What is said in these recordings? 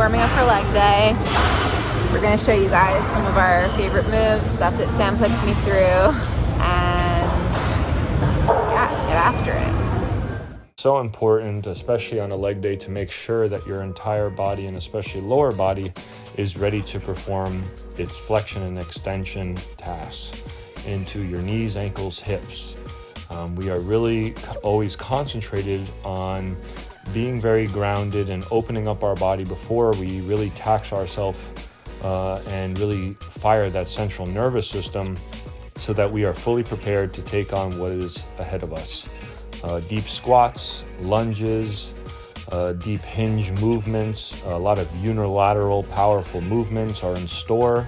warming up for leg day. We're going to show you guys some of our favorite moves, stuff that Sam puts me through, and yeah, get after it. So important, especially on a leg day, to make sure that your entire body, and especially lower body, is ready to perform its flexion and extension tasks into your knees, ankles, hips. We are really always concentrated on being very grounded and opening up our body before we really tax ourselves and really fire that central nervous system so that we are fully prepared to take on what is ahead of us. Deep squats, lunges, deep hinge movements, a lot of unilateral powerful movements are in store,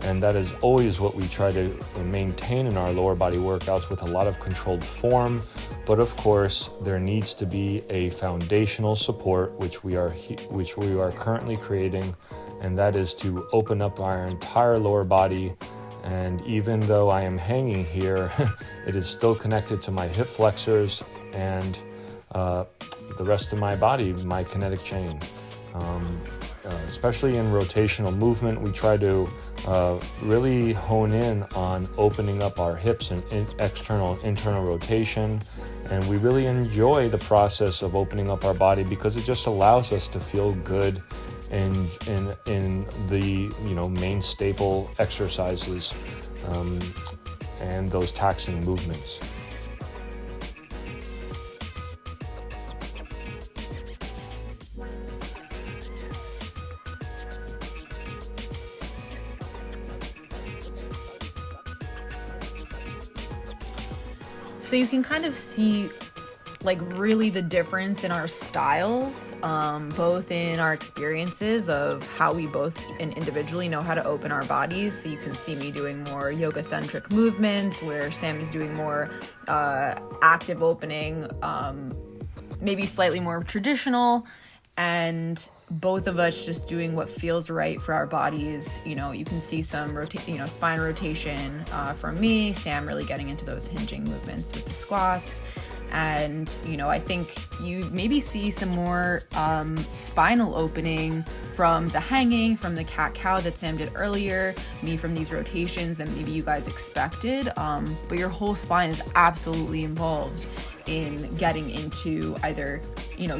and that is always what we try to maintain in our lower body workouts with a lot of controlled form. But of course, there needs to be a foundational support, which we are currently creating, and that is to open up our entire lower body. And even though I am hanging here, it is still connected to my hip flexors and the rest of my body, my kinetic chain. Especially in rotational movement, we try to really hone in on opening up our hips and external and internal rotation. And we really enjoy the process of opening up our body because it just allows us to feel good in the main staple exercises and those taxing movements. So you can kind of see like really the difference in our styles, both in our experiences of how we both and individually know how to open our bodies. So you can see me doing more yoga-centric movements where Sam is doing more active opening, maybe slightly more traditional, and both of us just doing what feels right for our bodies. You can see some spine rotation from me, Sam really getting into those hinging movements with the squats. And, I think you maybe see some more spinal opening from the hanging, from the cat-cow that Sam did earlier, me from these rotations than maybe you guys expected. But your whole spine is absolutely involved in getting into either,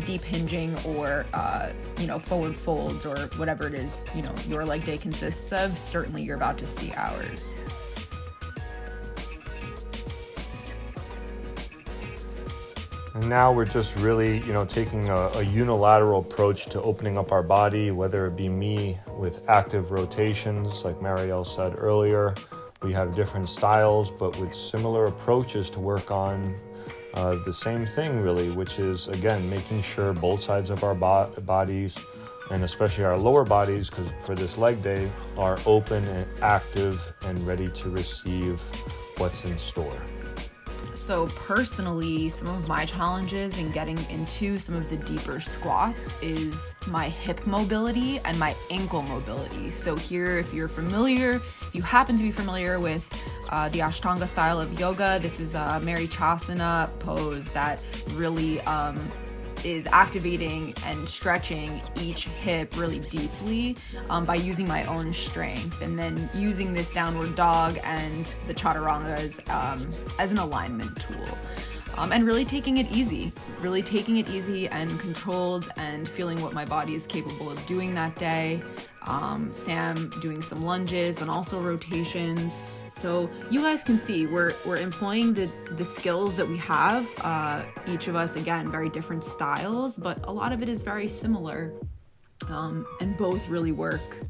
deep hinging or, forward folds or whatever it is, your leg day consists of. Certainly you're about to see ours. And now we're just really, taking a unilateral approach to opening up our body, whether it be me with active rotations, like Marielle said earlier. We have different styles, but with similar approaches to work on the same thing, really, which is, again, making sure both sides of our bodies, and especially our lower bodies, because for this leg day, are open and active and ready to receive what's in store. So personally, some of my challenges in getting into some of the deeper squats is my hip mobility and my ankle mobility. So here, if you happen to be familiar with the Ashtanga style of yoga, this is a Marichasana pose that really is activating and stretching each hip really deeply by using my own strength, and then using this downward dog and the chaturangas as an alignment tool, and really taking it easy and controlled, and feeling what my body is capable of doing that day. Sam doing some lunges and also rotations. So you guys can see we're employing the skills that we have, each of us, again, very different styles, but a lot of it is very similar, and both really work.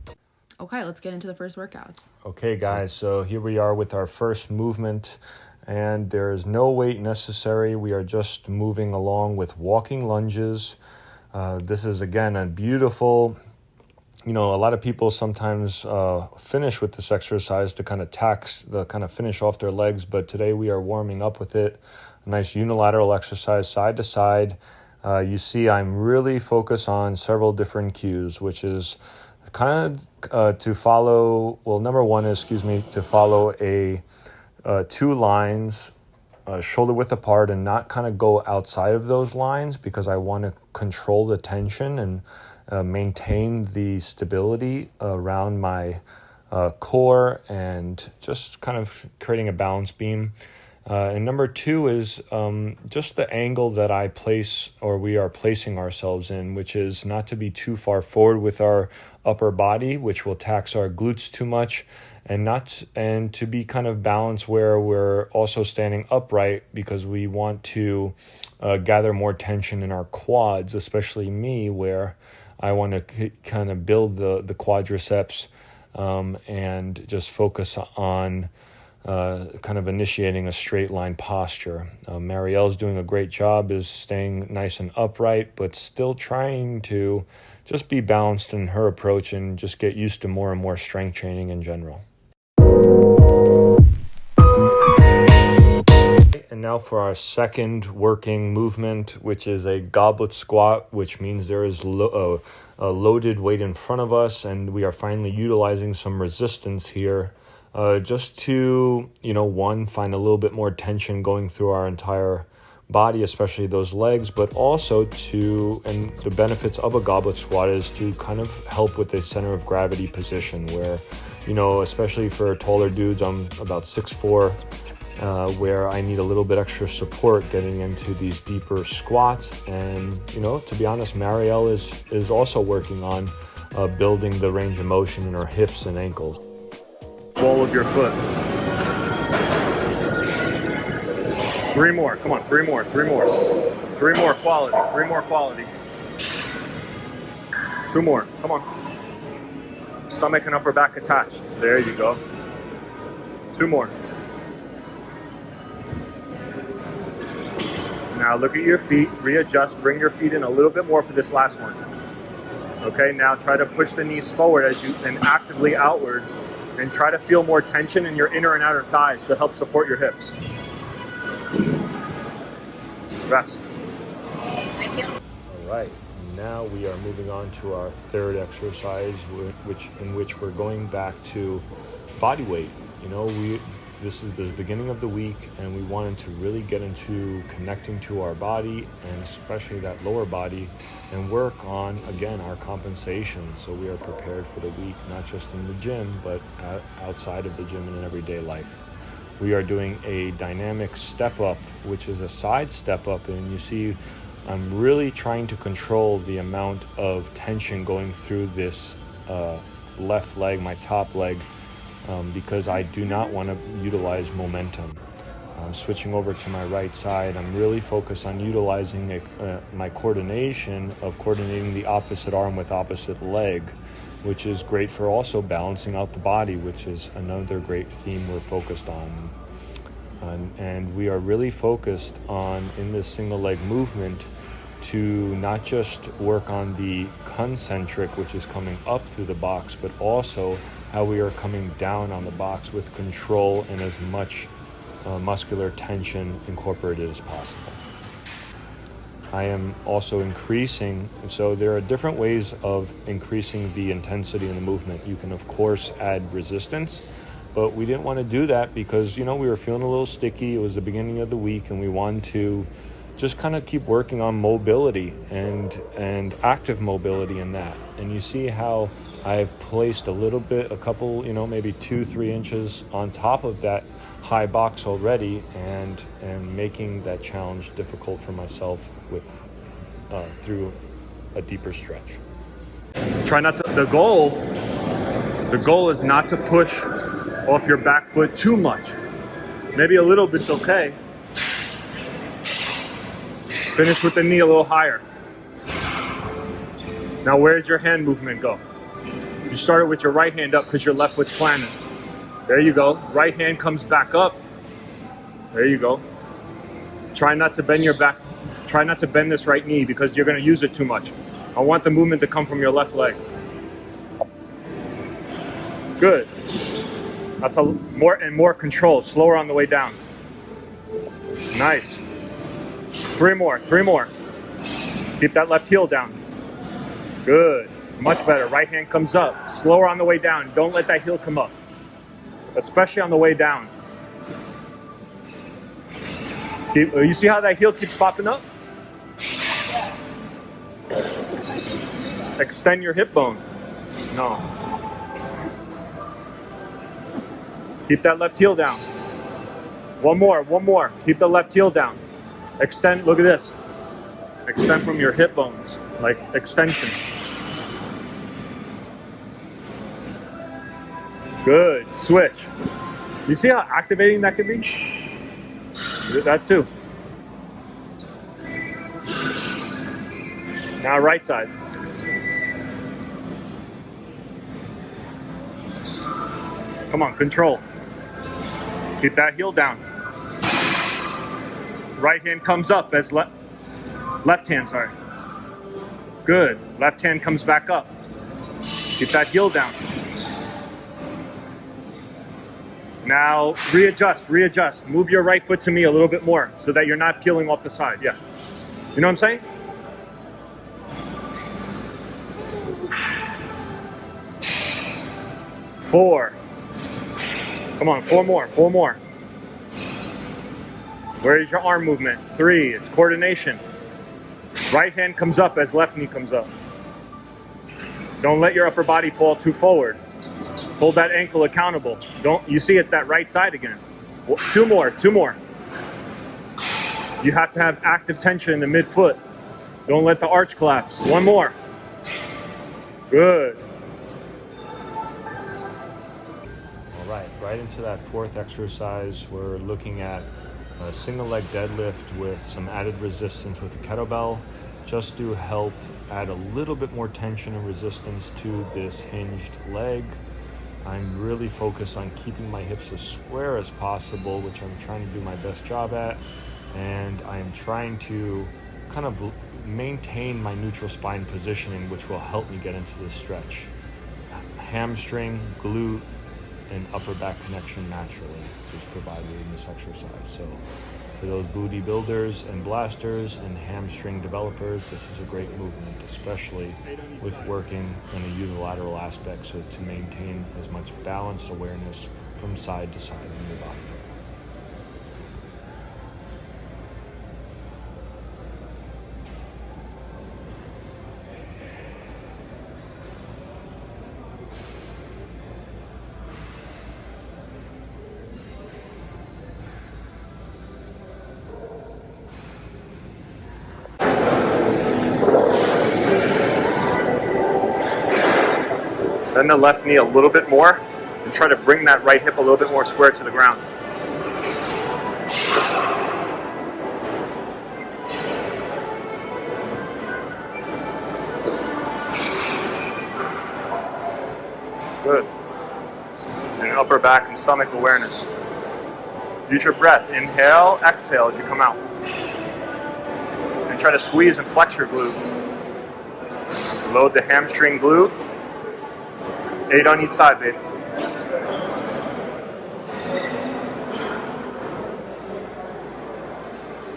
Okay, let's get into the first workouts. Okay, guys, so here we are with our first movement, and there is no weight necessary. We are just moving along with walking lunges. This is, again, a beautiful... a lot of people sometimes finish with this exercise to kind of finish off their legs, but today we are warming up with it. A nice unilateral exercise, side to side. You see I'm really focused on several different cues, which is kind of to follow, well, number one is, to follow two lines shoulder width apart and not kind of go outside of those lines, because I want to control the tension and maintain the stability around my core, and just kind of creating a balance beam. And number two is just the angle that I place, or we are placing ourselves in, which is not to be too far forward with our upper body, which will tax our glutes too much, and to be kind of balanced where we're also standing upright, because we want to gather more tension in our quads, especially me, where I want to kind of build the quadriceps and just focus on kind of initiating a straight line posture. Marielle's doing a great job, is staying nice and upright, but still trying to just be balanced in her approach and just get used to more and more strength training in general. And now for our second working movement, which is a goblet squat, which means there is a loaded weight in front of us, and we are finally utilizing some resistance here. Just to, one, find a little bit more tension going through our entire body, especially those legs, but also and the benefits of a goblet squat is to kind of help with the center of gravity position, where, especially for taller dudes, I'm about 6'4", where I need a little bit extra support getting into these deeper squats. And, to be honest, Marielle is also working on building the range of motion in her hips and ankles. Ball of your foot. 3 more. Come on, 3 more. 3 more. 3 more. Quality. 3 more. Quality. 2 more. Come on. Stomach and upper back attached. There you go. 2 more. Now look at your feet. Readjust. Bring your feet in a little bit more for this last one. Okay. Now try to push the knees forward and actively outward. And try to feel more tension in your inner and outer thighs to help support your hips. Rest. Thank you. All right, now we are moving on to our third exercise, in which we're going back to body weight. This is the beginning of the week, and we wanted to really get into connecting to our body, and especially that lower body, and work on, again, our compensation, so we are prepared for the week, not just in the gym, but outside of the gym in everyday life. We are doing a dynamic step up, which is a side step up, and you see I'm really trying to control the amount of tension going through this left leg, my top leg, because I do not want to utilize momentum. Switching over to my right side, I'm really focused on utilizing my coordinating the opposite arm with opposite leg, which is great for also balancing out the body, which is another great theme we're focused on. And we are really focused on, in this single leg movement, to not just work on the concentric, which is coming up through the box, but also how we are coming down on the box with control and as much muscular tension incorporated as possible. I am also increasing, so there are different ways of increasing the intensity in the movement. You can, of course, add resistance, but we didn't want to do that because, we were feeling a little sticky. It was the beginning of the week, and we wanted to just kind of keep working on mobility and active mobility in that. And you see how I've placed a couple, maybe 2-3 inches on top of that high box already, and making that challenge difficult for myself with through a deeper stretch. Try not to. The goal is not to push off your back foot too much. Maybe a little bit's okay. Finish with the knee a little higher. Now, where did your hand movement go? You started with your right hand up because your left foot's planted. There you go. Right hand comes back up. There you go. Try not to bend your back. Try not to bend this right knee because you're going to use it too much. I want the movement to come from your left leg. Good. That's more control. Slower on the way down. Nice. 3 more. Keep that left heel down. Good. Much better. Right hand comes up. Slower on the way down. Don't let that heel come up, especially on the way down. Keep, you see how that heel keeps popping up? Extend your hip bone. No. Keep that left heel down. One more. Keep the left heel down. Extend, look at this. Extend from your hip bones, like extension. Good, switch. You see how activating that can be? Do that too. Now right side. Come on, control. Keep that heel down. Right hand comes up as left hand, sorry. Good. Left hand comes back up. Keep that heel down. Now readjust. Move your right foot to me a little bit more so that you're not peeling off the side. Yeah. You know what I'm saying? Four. Come on, four more. Where is your arm movement? 3, it's coordination. Right hand comes up as left knee comes up. Don't let your upper body fall too forward. Hold that ankle accountable. You see it's that right side again. 2 more. You have to have active tension in the midfoot. Don't let the arch collapse. 1 more. Good. Right into that 4th exercise, we're looking at a single leg deadlift with some added resistance with the kettlebell, just to help add a little bit more tension and resistance to this hinged leg. I'm really focused on keeping my hips as square as possible, which I'm trying to do my best job at, and I'm trying to kind of maintain my neutral spine positioning, which will help me get into this stretch. Hamstring, glute, and upper back connection naturally is provided in this exercise. So for those booty builders and blasters and hamstring developers, this is a great movement, especially with working in a unilateral aspect, so to maintain as much balanced awareness from side to side in your body. Bend the left knee a little bit more and try to bring that right hip a little bit more square to the ground. Good. And upper back and stomach awareness. Use your breath. Inhale, exhale as you come out. And try to squeeze and flex your glute. Load the hamstring glute. 8 on each side, babe.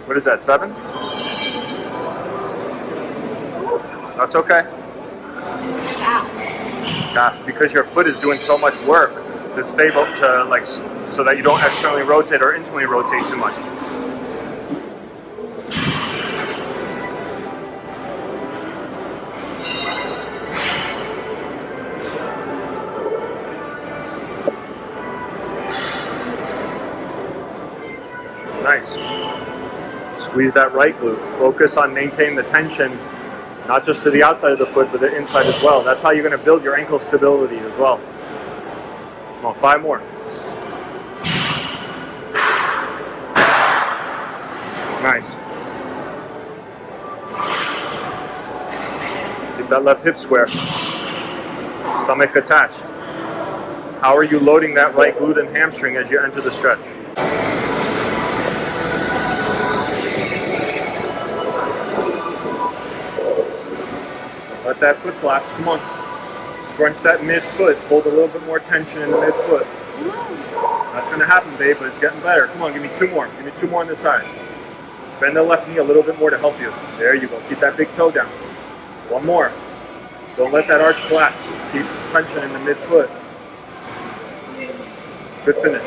What is that, 7? That's okay. Yeah, because your foot is doing so much work to stable, so that you don't externally rotate or internally rotate too much. Nice. Squeeze that right glute. Focus on maintaining the tension, not just to the outside of the foot, but the inside as well. That's how you're going to build your ankle stability as well. Come on, 5 more. Nice. Keep that left hip square. Stomach attached. How are you loading that right glute and hamstring as you enter the stretch? Let that foot collapse. Come on. Scrunch that mid-foot. Hold a little bit more tension in the mid-foot. That's going to happen, babe, but it's getting better. Come on, give me 2 more. Give me 2 more on this side. Bend the left knee a little bit more to help you. There you go. Keep that big toe down. 1 more. Don't let that arch collapse. Keep tension in the mid-foot. Good finish.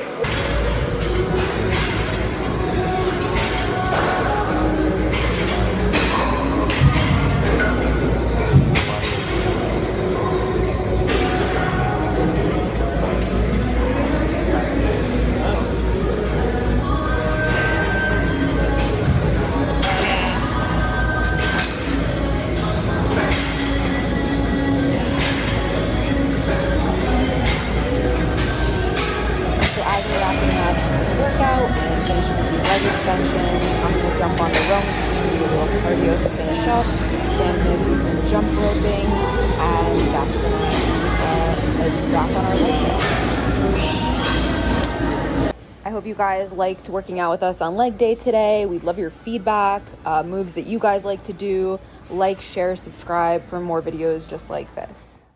guys liked working out with us on leg day today. We'd love your feedback, moves that you guys like to do. Like, share, subscribe for more videos just like this.